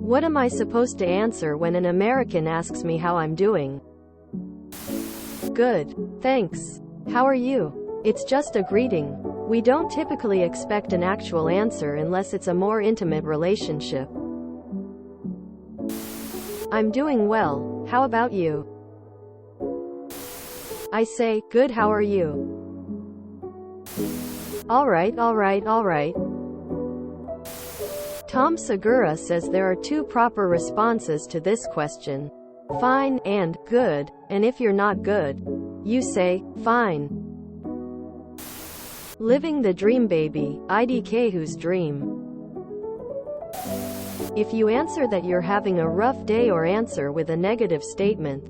What am I supposed to answer when an American asks me how I'm doing? Good. Thanks. How are you? It's just a greeting. We don't typically expect an actual answer unless it's a more intimate relationship. I'm doing well. How about you? I say, good, how are you? Alright. Tom Segura says there are two proper responses to this question. Fine, and good, and if you're not good, you say, fine. Living the dream, baby. IDK whose dream? If you answer that you're having a rough day or answer with a negative statement,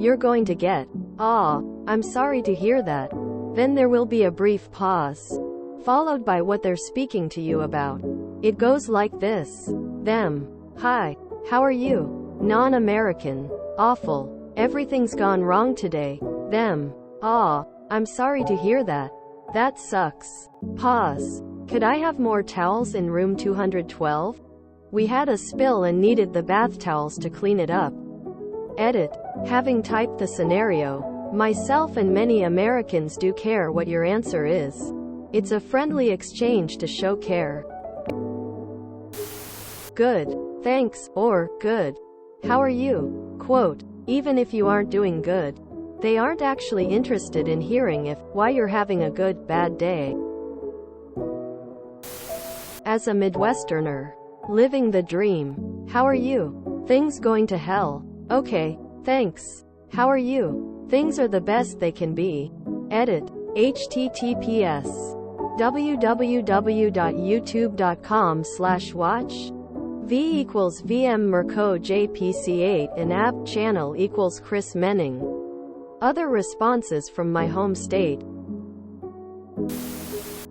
you're going to get, "Aw, I'm sorry to hear that." Then there will be a brief pause, followed by what they're speaking to you about. It goes like this. Them. Hi. How are you? Non-American. Awful. Everything's gone wrong today. Them. Aw, I'm sorry to hear that. That sucks. Pause. Could I have more towels in room 212? We had a spill and needed the bath towels to clean it up. Edit. Having typed the scenario, myself and many Americans do care what your answer is. It's a friendly exchange to show care. Good. Thanks, or, good. How are you? Quote, even if you aren't doing good, they aren't actually interested in hearing why you're having a good, bad day. As a Midwesterner, living the dream. How are you? Things going to hell. Okay, thanks. How are you? Things are the best they can be. Edit. https www.youtube.com/watch V equals VM Mirko JPC8 and AB channel equals Chris Menning. Other responses from my home state.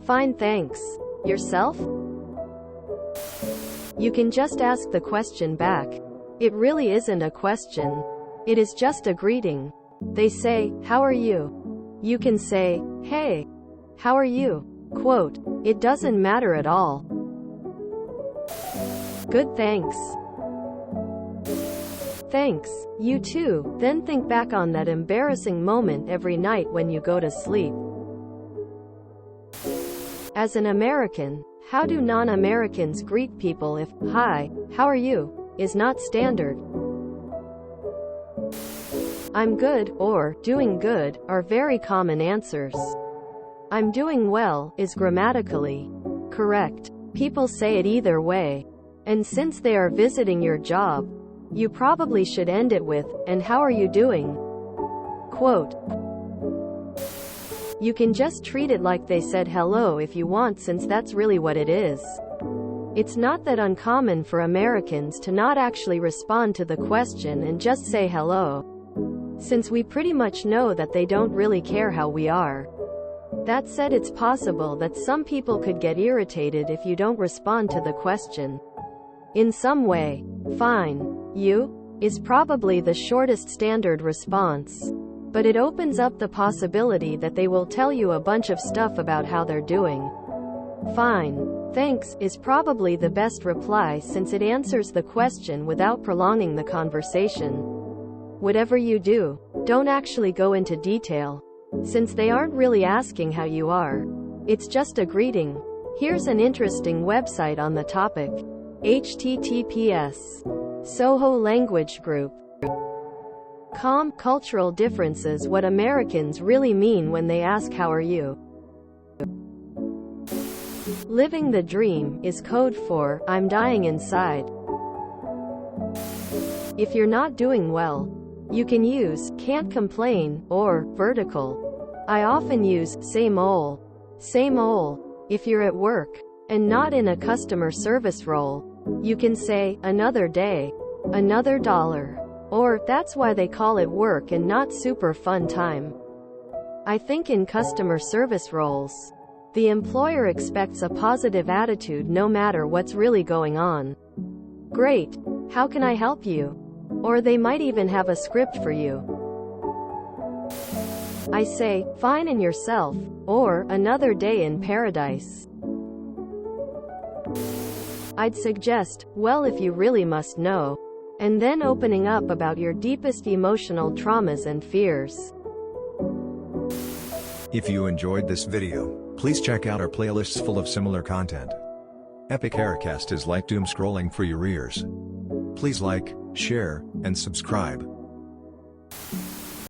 Fine, thanks. Yourself? You can just ask the question back. It really isn't a question. It is just a greeting. They say, how are you? You can say, hey, how are you? Quote, it doesn't matter at all. Good, thanks. Thanks. You too. Then think back on that embarrassing moment every night when you go to sleep. As an American, how do non-Americans greet people if, hi, how are you, is not standard? I'm good, or, doing good, are very common answers. I'm doing well, is grammatically correct. People say it either way. And since they are visiting your job, you probably should end it with, and how are you doing? Quote. You can just treat it like they said hello if you want, since that's really what it is. It's not that uncommon for Americans to not actually respond to the question and just say hello, since we pretty much know that they don't really care how we are. That said, it's possible that some people could get irritated if you don't respond to the question in some way. Fine. You? Is probably the shortest standard response. But it opens up the possibility that they will tell you a bunch of stuff about how they're doing. Fine. Thanks is probably the best reply, since it answers the question without prolonging the conversation. Whatever you do, don't actually go into detail, since they aren't really asking how you are. It's just a greeting. Here's an interesting website on the topic. https Soho Language Group. Cultural differences. What Americans really mean when they ask how are you. Living the dream is code for I'm dying inside. If you're not doing well, you can use can't complain or vertical. I often use same ol'. If you're at work and not in a customer service role, you can say another day, another dollar. Or, that's why they call it work and not super fun time. I think in customer service roles, the employer expects a positive attitude no matter what's really going on. Great. How can I help you? Or they might even have a script for you. I say, fine, and yourself? Or, another day in paradise. I'd suggest, well, if you really must know. And then opening up about your deepest emotional traumas and fears. If you enjoyed this video, please check out our playlists full of similar content. Epic Aircast is like doom scrolling for your ears. Please like, share, and subscribe.